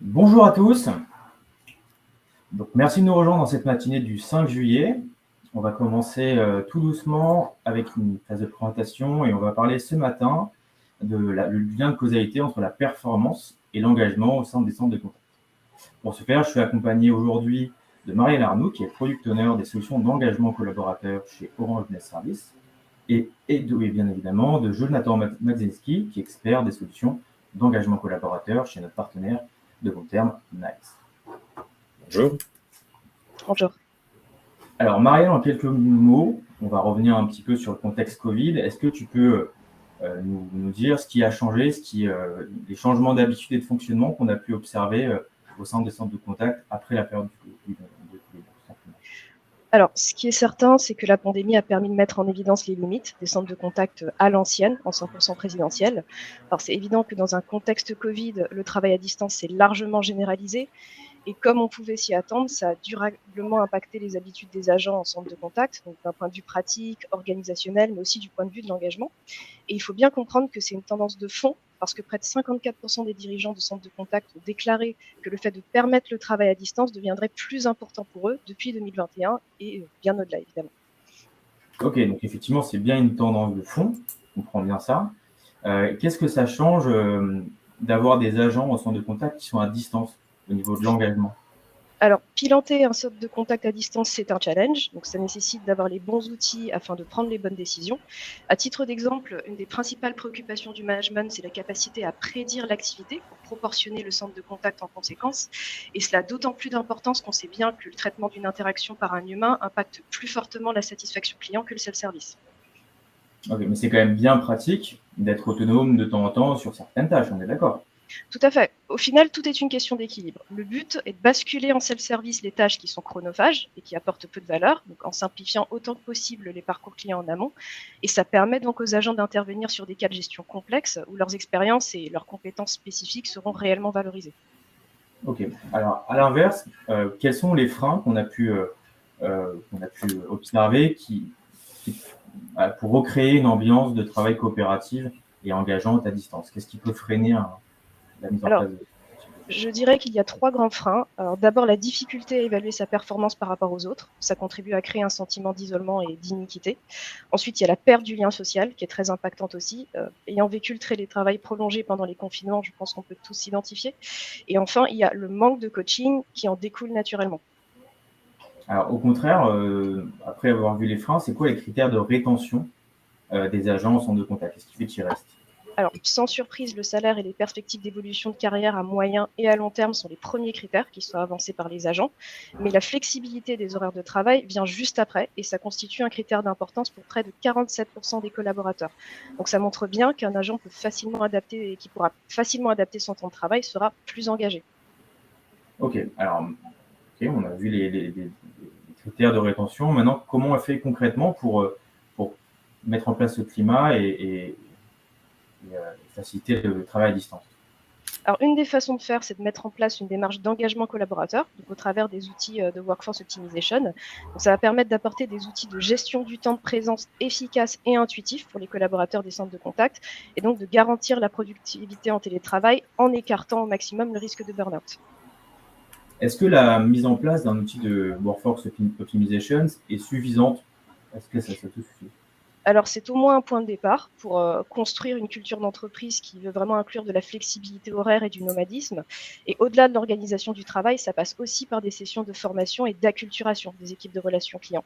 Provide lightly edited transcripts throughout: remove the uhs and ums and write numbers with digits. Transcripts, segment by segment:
Bonjour à tous. Donc, merci de nous rejoindre dans cette matinée du 5 juillet. On va commencer tout doucement avec une phase de présentation et on va parler ce matin le lien de causalité entre la performance et l'engagement au sein des centres de contact. Pour ce faire, je suis accompagné aujourd'hui de Marielle Arnoux, qui est Product Owner des solutions d'engagement collaborateur chez Orange Business Services, et bien évidemment de Jonathan Madzinski, qui est expert des solutions d'engagement collaborateur chez notre partenaire de long terme, Nice. Bonjour. Bonjour. Alors, Marielle, en quelques mots, on va revenir un petit peu sur le contexte Covid. Est-ce que tu peux nous dire ce qui a changé, les changements d'habitude et de fonctionnement qu'on a pu observer au sein des centres de contact après la période du Covid? Alors, ce qui est certain, c'est que la pandémie a permis de mettre en évidence les limites des centres de contact à l'ancienne, en 100% présentiel. Alors, c'est évident que dans un contexte Covid, le travail à distance s'est largement généralisé. Et comme on pouvait s'y attendre, ça a durablement impacté les habitudes des agents en centre de contact, donc d'un point de vue pratique, organisationnel, mais aussi du point de vue de l'engagement. Et il faut bien comprendre que c'est une tendance de fond, parce que près de 54% des dirigeants de centres de contact ont déclaré que le fait de permettre le travail à distance deviendrait plus important pour eux depuis 2021 et bien au-delà, évidemment. Ok, donc effectivement, c'est bien une tendance de fond, on comprend bien ça. Qu'est-ce que ça change d'avoir des agents au centre de contact qui sont à distance au niveau de l'engagement? Alors, piloter un centre de contact à distance, c'est un challenge. Donc, ça nécessite d'avoir les bons outils afin de prendre les bonnes décisions. À titre d'exemple, une des principales préoccupations du management, c'est la capacité à prédire l'activité pour proportionner le centre de contact en conséquence. Et cela a d'autant plus d'importance qu'on sait bien que le traitement d'une interaction par un humain impacte plus fortement la satisfaction client que le self-service. Ok, mais c'est quand même bien pratique d'être autonome de temps en temps sur certaines tâches, on est d'accord? Tout à fait. Au final, tout est une question d'équilibre. Le but est de basculer en self-service les tâches qui sont chronophages et qui apportent peu de valeur, donc en simplifiant autant que possible les parcours clients en amont. Et ça permet donc aux agents d'intervenir sur des cas de gestion complexes où leurs expériences et leurs compétences spécifiques seront réellement valorisées. Ok. Alors, à l'inverse, quels sont les freins qu'on a pu observer pour recréer une ambiance de travail coopérative et engageante à distance? Qu'est-ce qui peut freiner la mise en place de... Je dirais qu'il y a 3 grands freins. Alors, d'abord, la difficulté à évaluer sa performance par rapport aux autres. Ça contribue à créer un sentiment d'isolement et d'iniquité. Ensuite, il y a la perte du lien social qui est très impactante aussi. Ayant vécu le télétravail prolongé pendant les confinements, je pense qu'on peut tous s'identifier. Et enfin, il y a le manque de coaching qui en découle naturellement. Alors, au contraire, après avoir vu les freins, c'est quoi les critères de rétention des agents au centre de contact? Qu'est-ce qui fait qu'ils restent? Alors, sans surprise, le salaire et les perspectives d'évolution de carrière à moyen et à long terme sont les premiers critères qui sont avancés par les agents. Mais la flexibilité des horaires de travail vient juste après et ça constitue un critère d'importance pour près de 47% des collaborateurs. Donc, ça montre bien qu'un agent peut facilement adapter et qui pourra facilement adapter son temps de travail sera plus engagé. Ok, alors, on a vu les critères de rétention. Maintenant, comment on fait concrètement pour mettre en place ce climat et faciliter le travail à distance? Alors, une des façons de faire, c'est de mettre en place une démarche d'engagement collaborateur, donc au travers des outils de Workforce Optimization. Donc, ça va permettre d'apporter des outils de gestion du temps de présence efficaces et intuitifs pour les collaborateurs des centres de contact, et donc de garantir la productivité en télétravail en écartant au maximum le risque de burn-out. Est-ce que la mise en place d'un outil de Workforce Optimization est suffisante? Est-ce que ça tout suffit? Alors, c'est au moins un point de départ pour construire une culture d'entreprise qui veut vraiment inclure de la flexibilité horaire et du nomadisme. Et au-delà de l'organisation du travail, ça passe aussi par des sessions de formation et d'acculturation des équipes de relations clients.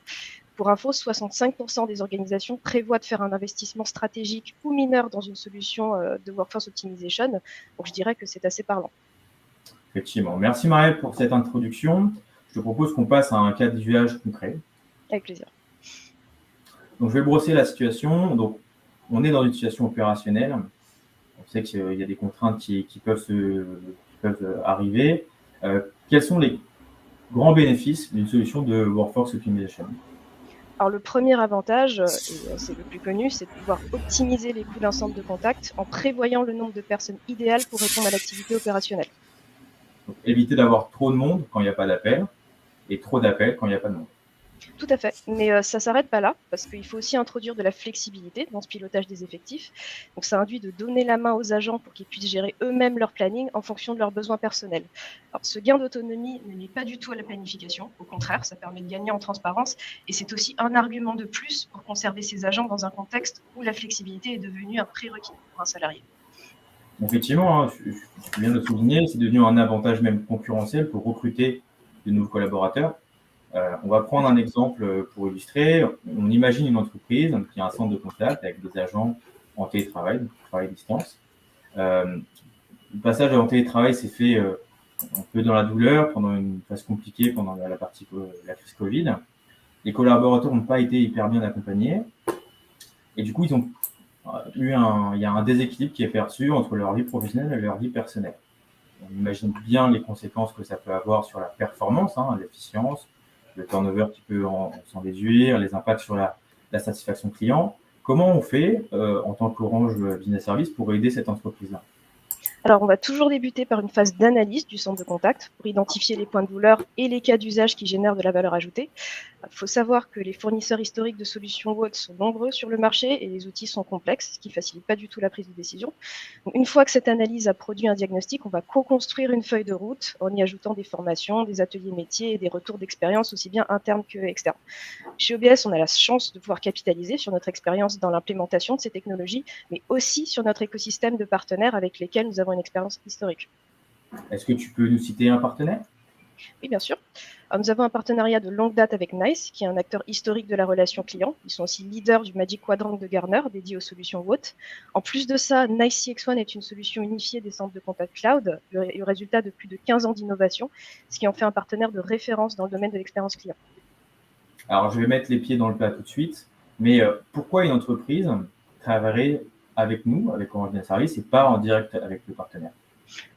Pour info, 65% des organisations prévoient de faire un investissement stratégique ou mineur dans une solution de Workforce Optimization. Donc, je dirais que c'est assez parlant. Effectivement. Merci Marielle pour cette introduction. Je te propose qu'on passe à un cas d'usage concret. Avec plaisir. Donc, je vais brosser la situation. Donc, on est dans une situation opérationnelle. On sait qu'il y a des contraintes qui peuvent arriver. Quels sont les grands bénéfices d'une solution de Workforce Optimization? Alors, le premier avantage, et c'est le plus connu, c'est de pouvoir optimiser les coûts d'un centre de contact en prévoyant le nombre de personnes idéales pour répondre à l'activité opérationnelle. Donc, éviter d'avoir trop de monde quand il n'y a pas d'appel et trop d'appels quand il n'y a pas de monde. Tout à fait, mais ça ne s'arrête pas là, parce qu'il faut aussi introduire de la flexibilité dans ce pilotage des effectifs. Donc ça induit de donner la main aux agents pour qu'ils puissent gérer eux-mêmes leur planning en fonction de leurs besoins personnels. Alors ce gain d'autonomie ne nuit pas du tout à la planification, au contraire, ça permet de gagner en transparence, et c'est aussi un argument de plus pour conserver ces agents dans un contexte où la flexibilité est devenue un prérequis pour un salarié. Effectivement, hein, je viens de le souligner, c'est devenu un avantage même concurrentiel pour recruter de nouveaux collaborateurs. On va prendre un exemple pour illustrer. On imagine une entreprise qui a un centre de contact avec des agents en télétravail, donc travail à distance. Le passage en télétravail s'est fait un peu dans la douleur, pendant une phase compliquée, pendant la crise Covid. Les collaborateurs n'ont pas été hyper bien accompagnés. Et du coup, il y a un déséquilibre qui est perçu entre leur vie professionnelle et leur vie personnelle. On imagine bien les conséquences que ça peut avoir sur la performance, l'efficience, le turnover qui peut s'en déduire, les impacts sur la satisfaction client. Comment on fait en tant qu'Orange Business Service pour aider cette entreprise-là? Alors, on va toujours débuter par une phase d'analyse du centre de contact pour identifier les points de douleur et les cas d'usage qui génèrent de la valeur ajoutée. Il faut savoir que les fournisseurs historiques de solutions WOT sont nombreux sur le marché et les outils sont complexes, ce qui ne facilite pas du tout la prise de décision. Donc, une fois que cette analyse a produit un diagnostic, on va co-construire une feuille de route en y ajoutant des formations, des ateliers métiers et des retours d'expérience aussi bien internes que externes. Chez OBS, on a la chance de pouvoir capitaliser sur notre expérience dans l'implémentation de ces technologies, mais aussi sur notre écosystème de partenaires avec lesquels nous avons une expérience historique. Est-ce que tu peux nous citer un partenaire? Oui, bien sûr. Alors, nous avons un partenariat de longue date avec NICE, qui est un acteur historique de la relation client. Ils sont aussi leaders du Magic Quadrant de Gartner, dédié aux solutions WOT. En plus de ça, NICE CX1 est une solution unifiée des centres de contact cloud, le résultat de plus de 15 ans d'innovation, ce qui en fait un partenaire de référence dans le domaine de l'expérience client. Alors, je vais mettre les pieds dans le plat tout de suite, mais pourquoi une entreprise travaillerait avec nous, avec Orange Business Service, et pas en direct avec le partenaire?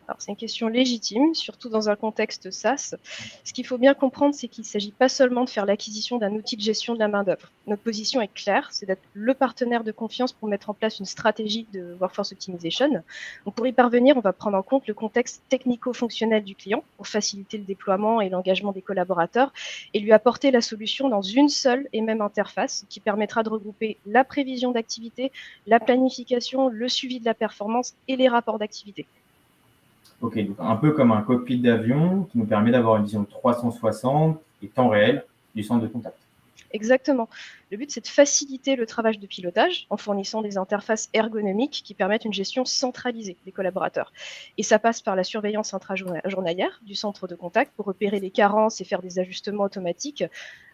Alors, c'est une question légitime, surtout dans un contexte SaaS. Ce qu'il faut bien comprendre, c'est qu'il ne s'agit pas seulement de faire l'acquisition d'un outil de gestion de la main-d'œuvre. Notre position est claire, c'est d'être le partenaire de confiance pour mettre en place une stratégie de workforce optimization. Donc, pour y parvenir, on va prendre en compte le contexte technico-fonctionnel du client pour faciliter le déploiement et l'engagement des collaborateurs et lui apporter la solution dans une seule et même interface qui permettra de regrouper la prévision d'activité, la planification, le suivi de la performance et les rapports d'activité. Ok, donc un peu comme un cockpit d'avion qui nous permet d'avoir une vision 360 et temps réel du centre de contact. Exactement. Le but, c'est de faciliter le travail de pilotage en fournissant des interfaces ergonomiques qui permettent une gestion centralisée des collaborateurs. Et ça passe par la surveillance intrajournalière du centre de contact pour repérer les carences et faire des ajustements automatiques.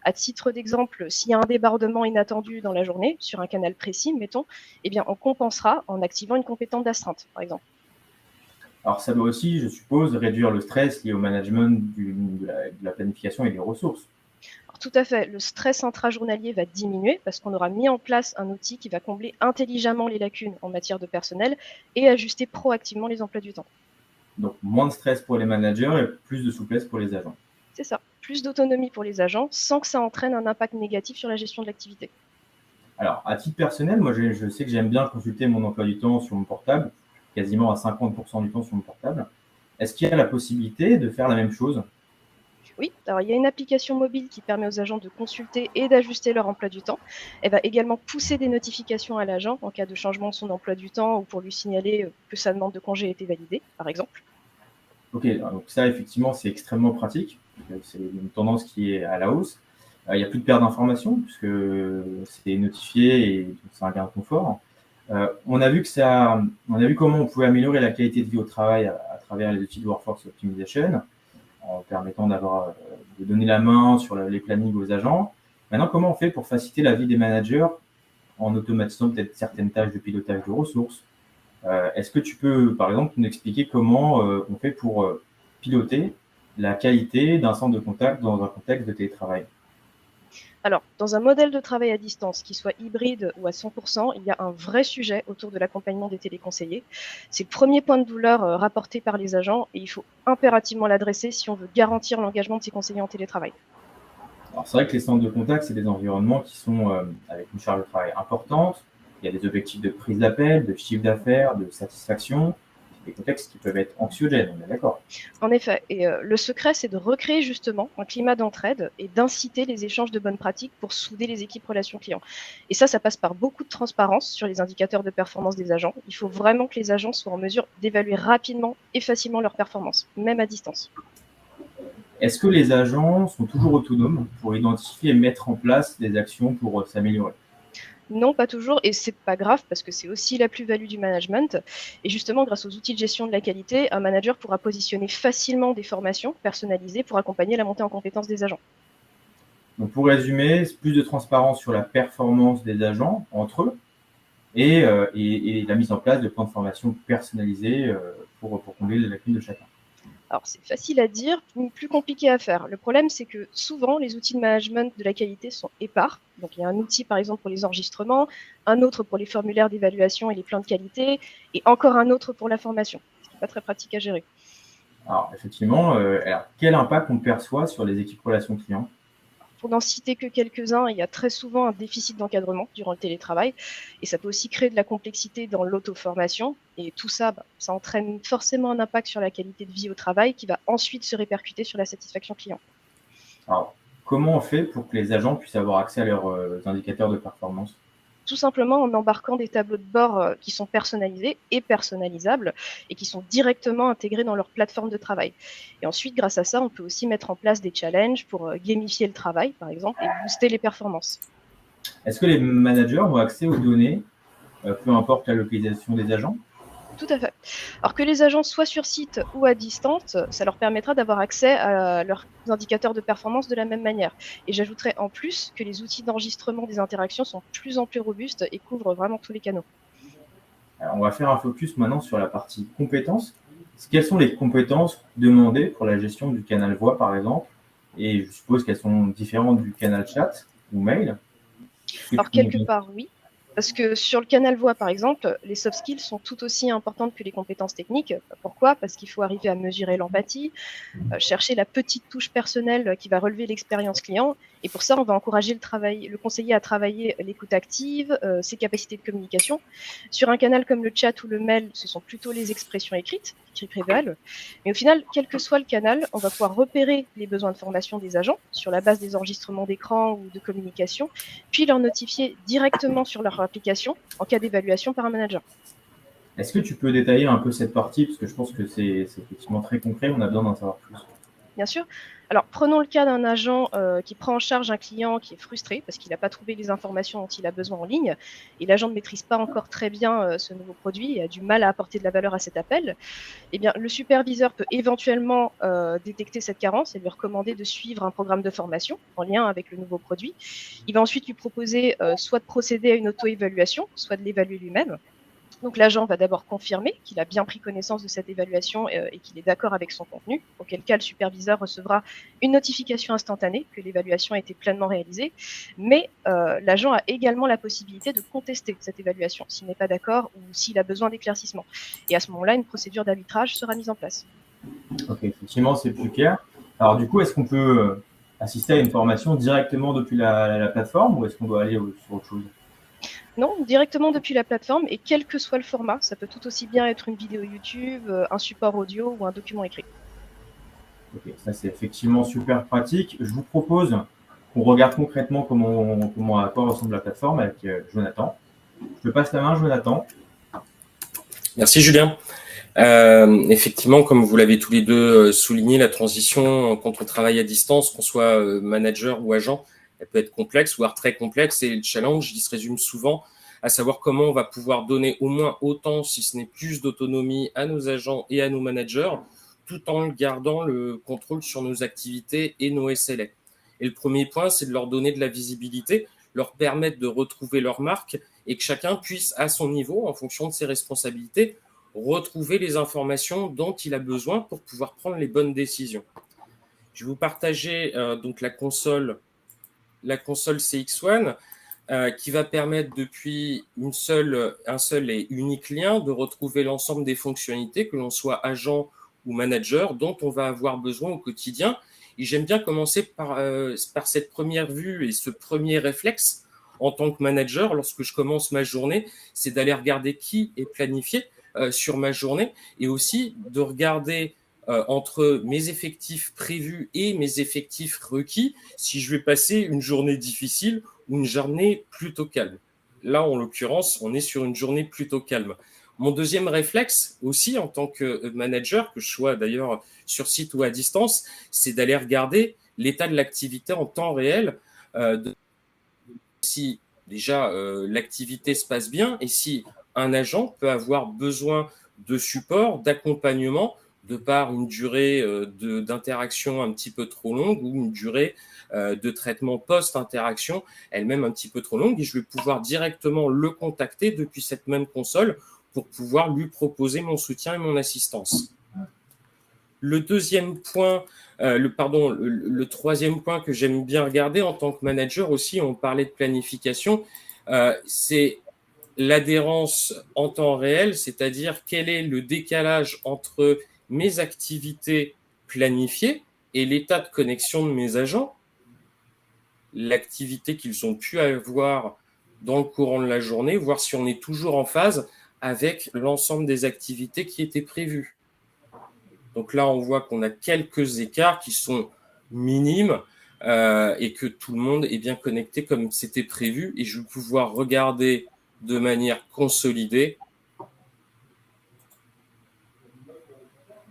À titre d'exemple, s'il y a un débordement inattendu dans la journée, sur un canal précis, mettons, eh bien, on compensera en activant une compétence d'astreinte, par exemple. Alors, ça doit aussi, je suppose, réduire le stress lié au management de la planification et des ressources. Alors, tout à fait. Le stress intrajournalier va diminuer parce qu'on aura mis en place un outil qui va combler intelligemment les lacunes en matière de personnel et ajuster proactivement les emplois du temps. Donc, moins de stress pour les managers et plus de souplesse pour les agents. C'est ça. Plus d'autonomie pour les agents sans que ça entraîne un impact négatif sur la gestion de l'activité. Alors, à titre personnel, moi, je sais que j'aime bien consulter mon emploi du temps sur mon portable, quasiment à 50% du temps sur mon portable. Est-ce qu'il y a la possibilité de faire la même chose? Oui, alors il y a une application mobile qui permet aux agents de consulter et d'ajuster leur emploi du temps. Elle va également pousser des notifications à l'agent en cas de changement de son emploi du temps ou pour lui signaler que sa demande de congé a été validée, par exemple. Ok, donc ça, effectivement, c'est extrêmement pratique. C'est une tendance qui est à la hausse. Il n'y a plus de perte d'informations puisque c'est notifié et c'est un gain de confort. On a vu comment on pouvait améliorer la qualité de vie au travail à travers les outils de Workforce Optimization, en permettant de donner la main sur les plannings aux agents. Maintenant, comment on fait pour faciliter la vie des managers en automatisant peut-être certaines tâches de pilotage de ressources? Est-ce que tu peux, par exemple, nous expliquer comment on fait pour piloter la qualité d'un centre de contact dans un contexte de télétravail? Alors, dans un modèle de travail à distance, qui soit hybride ou à 100%, il y a un vrai sujet autour de l'accompagnement des téléconseillers. C'est le premier point de douleur rapporté par les agents et il faut impérativement l'adresser si on veut garantir l'engagement de ces conseillers en télétravail. Alors, c'est vrai que les centres de contact, c'est des environnements qui sont avec une charge de travail importante. Il y a des objectifs de prise d'appel, de chiffre d'affaires, de satisfaction. des contextes qui peuvent être anxiogènes, on est d'accord. En effet, et le secret, c'est de recréer justement un climat d'entraide et d'inciter les échanges de bonnes pratiques pour souder les équipes relations clients. Et ça passe par beaucoup de transparence sur les indicateurs de performance des agents. Il faut vraiment que les agents soient en mesure d'évaluer rapidement et facilement leur performance, même à distance. Est-ce que les agents sont toujours autonomes pour identifier et mettre en place des actions pour s'améliorer? Non, pas toujours, et c'est pas grave parce que c'est aussi la plus-value du management. Et justement, grâce aux outils de gestion de la qualité, un manager pourra positionner facilement des formations personnalisées pour accompagner la montée en compétences des agents. Donc, pour résumer, c'est plus de transparence sur la performance des agents entre eux et la mise en place de plans de formation personnalisés pour combler les lacunes de chacun. Alors, c'est facile à dire, plus compliqué à faire. Le problème, c'est que souvent, les outils de management de la qualité sont épars. Donc, il y a un outil, par exemple, pour les enregistrements, un autre pour les formulaires d'évaluation et les plans de qualité, et encore un autre pour la formation, ce qui n'est pas très pratique à gérer. Alors, effectivement, quel impact on perçoit sur les équipes relations clients? Pour n'en citer que quelques-uns, il y a très souvent un déficit d'encadrement durant le télétravail, et ça peut aussi créer de la complexité dans l'auto-formation. Et tout ça, ça entraîne forcément un impact sur la qualité de vie au travail qui va ensuite se répercuter sur la satisfaction client. Alors, comment on fait pour que les agents puissent avoir accès à leurs indicateurs de performance? Tout simplement en embarquant des tableaux de bord qui sont personnalisés et personnalisables et qui sont directement intégrés dans leur plateforme de travail. Et ensuite, grâce à ça, on peut aussi mettre en place des challenges pour gamifier le travail, par exemple, et booster les performances. Est-ce que les managers ont accès aux données, peu importe la localisation des agents? Tout à fait. Alors que les agents soient sur site ou à distance, ça leur permettra d'avoir accès à leurs indicateurs de performance de la même manière. Et j'ajouterais en plus que les outils d'enregistrement des interactions sont de plus en plus robustes et couvrent vraiment tous les canaux. Alors, on va faire un focus maintenant sur la partie compétences. Quelles sont les compétences demandées pour la gestion du canal voix, par exemple? Et je suppose qu'elles sont différentes du canal chat ou mail. Alors quelque part, oui. Parce que sur le canal voix, par exemple, les soft skills sont tout aussi importantes que les compétences techniques. Pourquoi? Parce qu'il faut arriver à mesurer l'empathie, chercher la petite touche personnelle qui va relever l'expérience client. Et pour ça, on va encourager le conseiller à travailler l'écoute active, ses capacités de communication. Sur un canal comme le chat ou le mail, ce sont plutôt les expressions écrites qui prévalent. Mais au final, quel que soit le canal, on va pouvoir repérer les besoins de formation des agents sur la base des enregistrements d'écran ou de communication, puis leur notifier directement sur leur application en cas d'évaluation par un manager. Est-ce que tu peux détailler un peu cette partie? Parce que je pense que c'est effectivement très concret, on a besoin d'en savoir plus. Bien sûr. Alors, prenons le cas d'un agent qui prend en charge un client qui est frustré parce qu'il n'a pas trouvé les informations dont il a besoin en ligne et l'agent ne maîtrise pas encore très bien ce nouveau produit et a du mal à apporter de la valeur à cet appel. Eh bien, le superviseur peut éventuellement détecter cette carence et lui recommander de suivre un programme de formation en lien avec le nouveau produit. Il va ensuite lui proposer soit de procéder à une auto-évaluation, soit de l'évaluer lui-même. Donc l'agent va d'abord confirmer qu'il a bien pris connaissance de cette évaluation et qu'il est d'accord avec son contenu, auquel cas le superviseur recevra une notification instantanée que l'évaluation a été pleinement réalisée. Mais l'agent a également la possibilité de contester cette évaluation s'il n'est pas d'accord ou s'il a besoin d'éclaircissement. Et à ce moment-là, une procédure d'arbitrage sera mise en place. Ok, effectivement, c'est plus clair. Alors du coup, est-ce qu'on peut assister à une formation directement depuis la plateforme ou est-ce qu'on doit aller sur autre chose? Non, directement depuis la plateforme et quel que soit le format, ça peut tout aussi bien être une vidéo YouTube, un support audio ou un document écrit. Ok, ça c'est effectivement super pratique. Je vous propose qu'on regarde concrètement à quoi ressemble la plateforme avec Jonathan. Je te passe la main, Jonathan. Merci Julien. Effectivement, comme vous l'avez tous les deux souligné, la transition quand on travaille à distance, qu'on soit manager ou agent, elle peut être complexe, voire très complexe. Et le challenge, il se résume souvent à savoir comment on va pouvoir donner au moins autant, si ce n'est plus d'autonomie à nos agents et à nos managers, tout en gardant le contrôle sur nos activités et nos SLA. Et le premier point, c'est de leur donner de la visibilité, leur permettre de retrouver leur marque et que chacun puisse, à son niveau, en fonction de ses responsabilités, retrouver les informations dont il a besoin pour pouvoir prendre les bonnes décisions. Je vais vous partager donc la console CX1 qui va permettre depuis un seul et unique lien de retrouver l'ensemble des fonctionnalités, que l'on soit agent ou manager, dont on va avoir besoin au quotidien. Et j'aime bien commencer par cette première vue et ce premier réflexe en tant que manager, lorsque je commence ma journée, c'est d'aller regarder qui est planifié. sur ma journée et aussi de regarder entre mes effectifs prévus et mes effectifs requis si je vais passer une journée difficile ou une journée plutôt calme. Là, en l'occurrence, on est sur une journée plutôt calme. Mon deuxième réflexe aussi en tant que manager, que je sois d'ailleurs sur site ou à distance, c'est d'aller regarder l'état de l'activité en temps réel, si déjà l'activité se passe bien et si un agent peut avoir besoin de support, d'accompagnement, de par une durée d'interaction un petit peu trop longue ou une durée de traitement post-interaction elle-même un petit peu trop longue, et je vais pouvoir directement le contacter depuis cette même console pour pouvoir lui proposer mon soutien et mon assistance. Le deuxième point, le troisième point que j'aime bien regarder en tant que manager aussi, on parlait de planification, c'est l'adhérence en temps réel, c'est-à-dire quel est le décalage entre mes activités planifiées et l'état de connexion de mes agents, l'activité qu'ils ont pu avoir dans le courant de la journée, voir si on est toujours en phase avec l'ensemble des activités qui étaient prévues. Donc là, on voit qu'on a quelques écarts qui sont minimes et que tout le monde est bien connecté comme c'était prévu. Et je vais pouvoir regarder de manière consolidée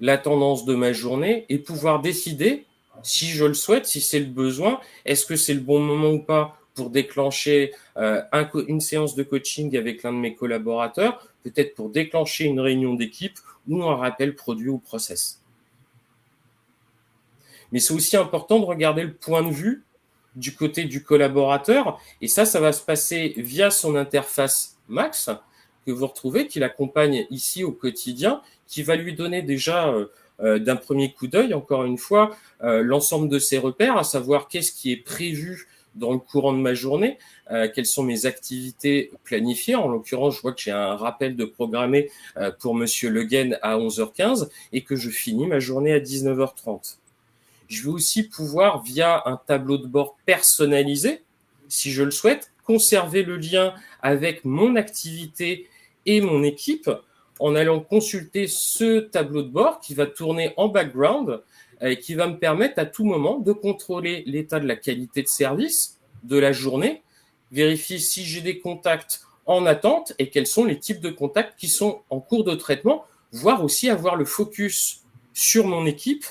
la tendance de ma journée et pouvoir décider, si je le souhaite, si c'est le besoin, est-ce que c'est le bon moment ou pas pour déclencher une séance de coaching avec l'un de mes collaborateurs, peut-être pour déclencher une réunion d'équipe ou un rappel produit ou process. Mais c'est aussi important de regarder le point de vue du côté du collaborateur, et ça va se passer via son interface Max, que vous retrouvez, qui l'accompagne ici au quotidien, qui va lui donner déjà d'un premier coup d'œil, encore une fois, l'ensemble de ses repères, à savoir qu'est-ce qui est prévu dans le courant de ma journée, quelles sont mes activités planifiées. En l'occurrence, je vois que j'ai un rappel de programmé pour Monsieur Le Guen à 11h15 et que je finis ma journée à 19h30. Je vais aussi pouvoir, via un tableau de bord personnalisé, si je le souhaite, conserver le lien avec mon activité et mon équipe en allant consulter ce tableau de bord qui va tourner en background et qui va me permettre à tout moment de contrôler l'état de la qualité de service de la journée, vérifier si j'ai des contacts en attente et quels sont les types de contacts qui sont en cours de traitement, voire aussi avoir le focus sur mon équipe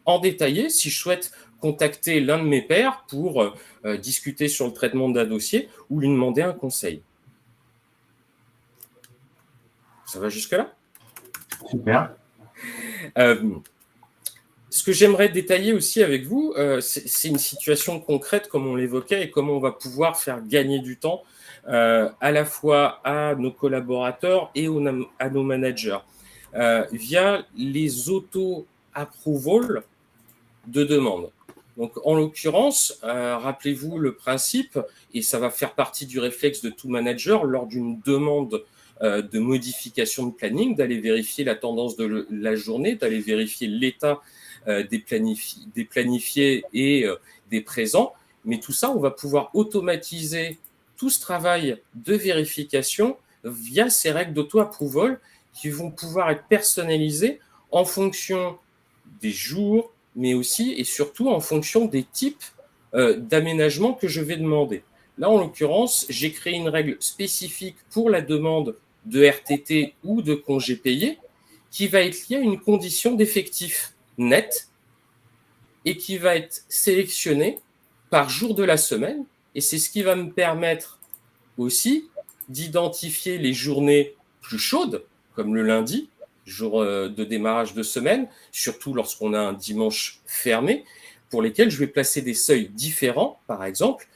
en détaillé si je souhaite contacter l'un de mes pairs pour discuter sur le traitement d'un dossier ou lui demander un conseil. Ça va jusque-là? Super. Ce que j'aimerais détailler aussi avec vous, c'est une situation concrète comme on l'évoquait et comment on va pouvoir faire gagner du temps à la fois à nos collaborateurs et à nos managers via les auto-approvals de demande. Donc, en l'occurrence, rappelez-vous le principe, et ça va faire partie du réflexe de tout manager lors d'une demande de modification de planning, d'aller vérifier la tendance de la journée, d'aller vérifier l'état des planifiés et des présents. Mais tout ça, on va pouvoir automatiser tout ce travail de vérification via ces règles d'auto-approval qui vont pouvoir être personnalisées en fonction des jours, mais aussi et surtout en fonction des types d'aménagement que je vais demander. Là, en l'occurrence, j'ai créé une règle spécifique pour la demande de RTT ou de congé payé qui va être liée à une condition d'effectif net et qui va être sélectionnée par jour de la semaine. Et c'est ce qui va me permettre aussi d'identifier les journées plus chaudes, comme le lundi, jour de démarrage de semaine, surtout lorsqu'on a un dimanche fermé, pour lesquels je vais placer des seuils différents, par exemple,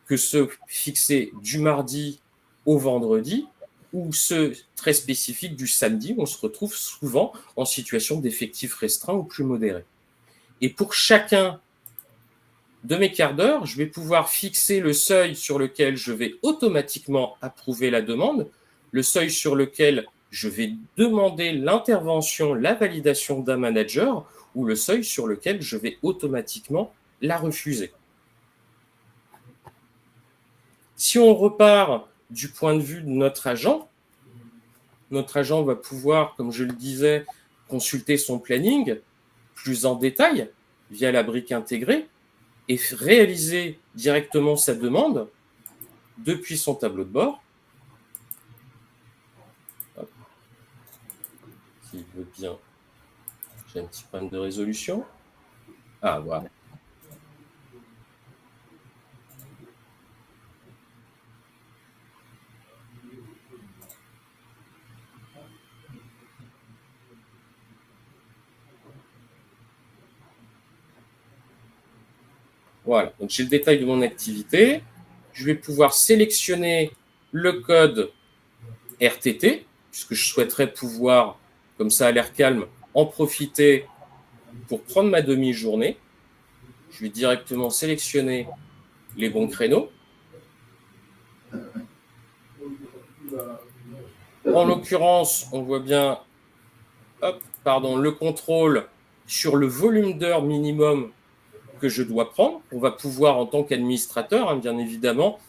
que ceux fixés du mardi au vendredi, ou ceux très spécifiques du samedi, où on se retrouve souvent en situation d'effectif restreint ou plus modéré. Et pour chacun de mes quarts d'heure, je vais pouvoir fixer le seuil sur lequel je vais automatiquement approuver la demande, le seuil sur lequel je vais demander l'intervention, la validation d'un manager, ou le seuil sur lequel je vais automatiquement la refuser. Si on repart du point de vue de notre agent, notre agent va pouvoir, comme je le disais, consulter son planning plus en détail via la brique intégrée et réaliser directement sa demande depuis son tableau de bord. S'il veut bien, j'ai un petit problème de résolution. Ah, voilà. Voilà, donc j'ai le détail de mon activité. Je vais pouvoir sélectionner le code RTT, puisque je souhaiterais pouvoir, comme ça à l'air calme, en profiter pour prendre ma demi-journée. Je vais directement sélectionner les bons créneaux. En l'occurrence, on voit bien le contrôle sur le volume d'heures minimum que je dois prendre. On va pouvoir, en tant qu'administrateur, bien évidemment,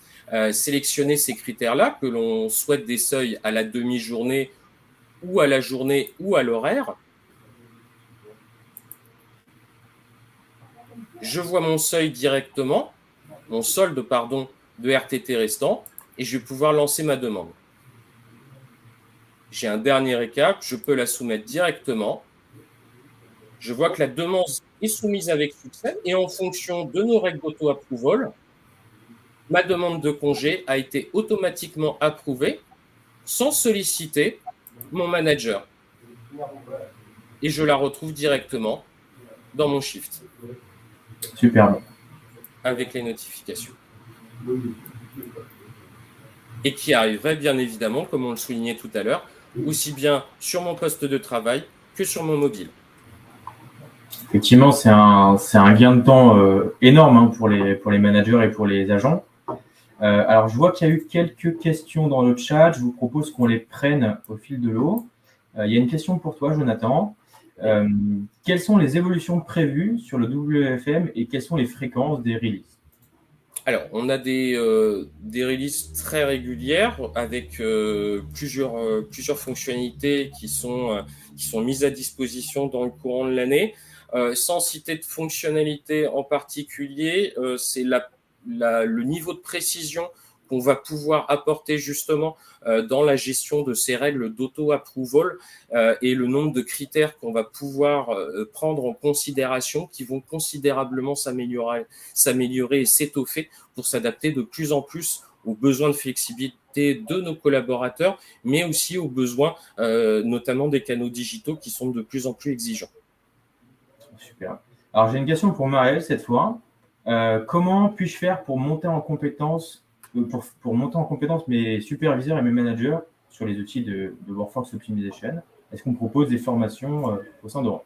sélectionner ces critères-là, que l'on souhaite des seuils à la demi-journée ou à la journée ou à l'horaire. Je vois mon seuil directement, mon solde, de RTT restant, et je vais pouvoir lancer ma demande. J'ai un dernier récap, je peux la soumettre directement. Je vois que la demande est soumise avec succès et en fonction de nos règles d'auto-approval, ma demande de congé a été automatiquement approuvée sans solliciter mon manager. Et je la retrouve directement dans mon shift. Superbe. Avec les notifications. Et qui arriverait bien évidemment, comme on le soulignait tout à l'heure, aussi bien sur mon poste de travail que sur mon mobile. Effectivement, c'est un gain de temps énorme pour les managers et pour les agents. Alors, je vois qu'il y a eu quelques questions dans le chat. Je vous propose qu'on les prenne au fil de l'eau. Il y a une question pour toi, Jonathan. Quelles sont les évolutions prévues sur le WFM et quelles sont les fréquences des releases? Alors, on a des releases très régulières avec plusieurs fonctionnalités qui sont mises à disposition dans le courant de l'année. Sans citer de fonctionnalité en particulier, c'est le niveau de précision qu'on va pouvoir apporter justement dans la gestion de ces règles d'auto-approval et le nombre de critères qu'on va pouvoir prendre en considération qui vont considérablement s'améliorer et s'étoffer pour s'adapter de plus en plus aux besoins de flexibilité de nos collaborateurs, mais aussi aux besoins notamment des canaux digitaux qui sont de plus en plus exigeants. Super. Alors, j'ai une question pour Marielle cette fois. Comment puis-je faire pour monter en compétence, pour monter en compétence mes superviseurs et mes managers sur les outils de Workforce Optimization? Est-ce qu'on propose des formations au sein d'Orange?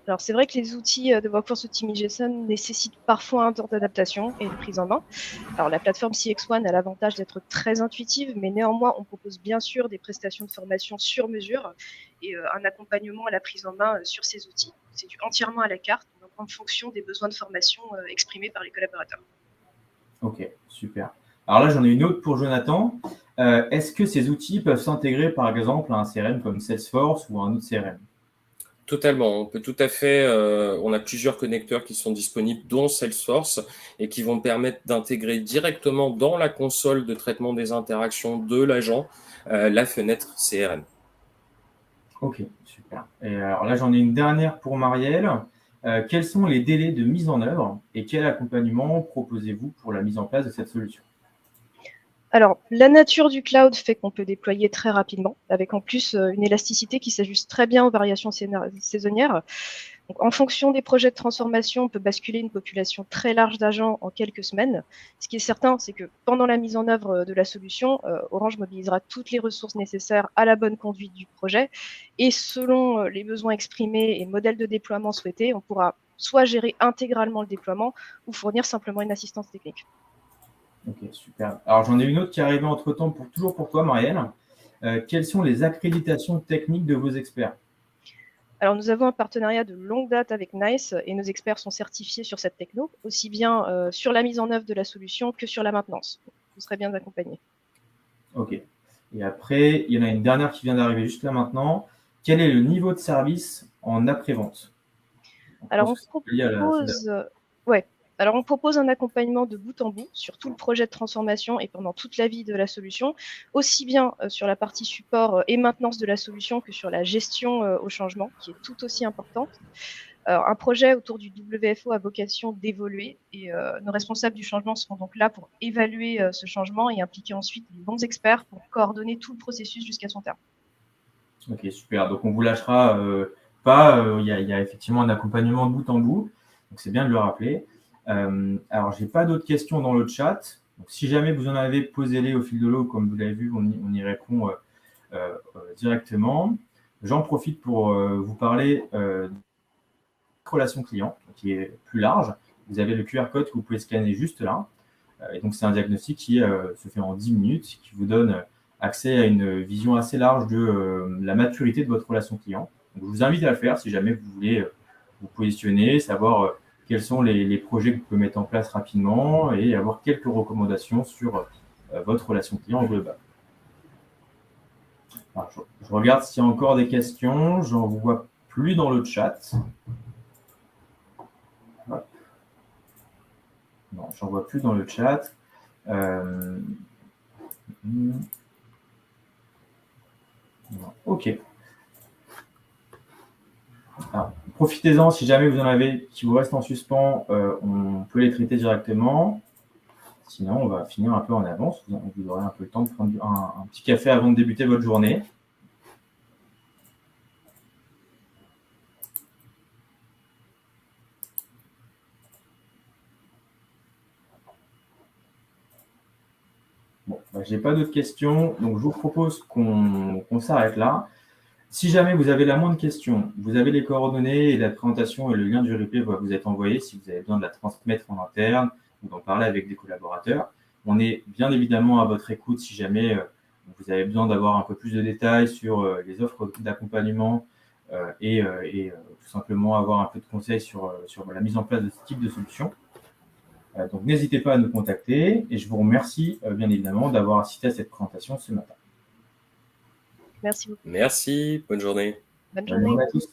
Alors, c'est vrai que les outils de Workforce Optimization nécessitent parfois un temps d'adaptation et de prise en main. Alors, la plateforme CX1 a l'avantage d'être très intuitive, mais néanmoins, on propose bien sûr des prestations de formation sur mesure et un accompagnement à la prise en main sur ces outils. C'est entièrement à la carte, donc en fonction des besoins de formation exprimés par les collaborateurs. Ok, super. Alors là, j'en ai une autre pour Jonathan. Est-ce que ces outils peuvent s'intégrer, par exemple, à un CRM comme Salesforce ou à un autre CRM? Totalement, on peut tout à fait, on a plusieurs connecteurs qui sont disponibles, dont Salesforce, et qui vont permettre d'intégrer directement dans la console de traitement des interactions de l'agent la fenêtre CRM. Ok, super. Et alors là, j'en ai une dernière pour Marielle. Quels sont les délais de mise en œuvre et quel accompagnement proposez-vous pour la mise en place de cette solution? Alors, la nature du cloud fait qu'on peut déployer très rapidement, avec en plus une élasticité qui s'ajuste très bien aux variations saisonnières. Donc, en fonction des projets de transformation, on peut basculer une population très large d'agents en quelques semaines. Ce qui est certain, c'est que pendant la mise en œuvre de la solution, Orange mobilisera toutes les ressources nécessaires à la bonne conduite du projet. Et selon les besoins exprimés et modèles de déploiement souhaités, on pourra soit gérer intégralement le déploiement ou fournir simplement une assistance technique. Ok, super. Alors, j'en ai une autre qui est arrivée entre-temps, toujours pour toi, Marielle. Quelles sont les accréditations techniques de vos experts? Alors, nous avons un partenariat de longue date avec NICE et nos experts sont certifiés sur cette techno, aussi bien sur la mise en œuvre de la solution que sur la maintenance. Vous serez bien accompagnés. Ok. Et après, il y en a une dernière qui vient d'arriver juste là maintenant. Quel est le niveau de service en après-vente? Alors, on propose un accompagnement de bout en bout sur tout le projet de transformation et pendant toute la vie de la solution, aussi bien sur la partie support et maintenance de la solution que sur la gestion au changement, qui est tout aussi importante. Alors, un projet autour du WFO a vocation d'évoluer et nos responsables du changement seront donc là pour évaluer ce changement et impliquer ensuite les bons experts pour coordonner tout le processus jusqu'à son terme. Ok, super. Donc, on ne vous lâchera pas. Il y a effectivement un accompagnement de bout en bout. Donc, c'est bien de le rappeler. Alors, je n'ai pas d'autres questions dans le chat. Donc, si jamais vous en avez, posez-les au fil de l'eau. Comme vous l'avez vu, on y répond directement. J'en profite pour vous parler de relation client, qui est plus large. Vous avez le QR code que vous pouvez scanner juste là. Et donc, c'est un diagnostic qui se fait en 10 minutes, qui vous donne accès à une vision assez large de la maturité de votre relation client. Donc, je vous invite à le faire si jamais vous voulez vous positionner, savoir quels sont les projets que vous pouvez mettre en place rapidement et avoir quelques recommandations sur votre relation client en global. Alors, je regarde s'il y a encore des questions. J'en vois plus dans le chat. Non, j'en vois plus dans le chat. Ok. Profitez-en, si jamais vous en avez qui vous restent en suspens, on peut les traiter directement. Sinon, on va finir un peu en avance. Vous aurez un peu le temps de prendre un petit café avant de débuter votre journée. Bon, je n'ai pas d'autres questions, donc je vous propose qu'on s'arrête là. Si jamais vous avez la moindre question, vous avez les coordonnées et la présentation et le lien du replay va vous être envoyé si vous avez besoin de la transmettre en interne ou d'en parler avec des collaborateurs. On est bien évidemment à votre écoute si jamais vous avez besoin d'avoir un peu plus de détails sur les offres d'accompagnement et tout simplement avoir un peu de conseils sur la mise en place de ce type de solution. Donc, n'hésitez pas à nous contacter et je vous remercie bien évidemment d'avoir assisté à cette présentation ce matin. Merci beaucoup. Merci, bonne journée. Bonne journée à tous.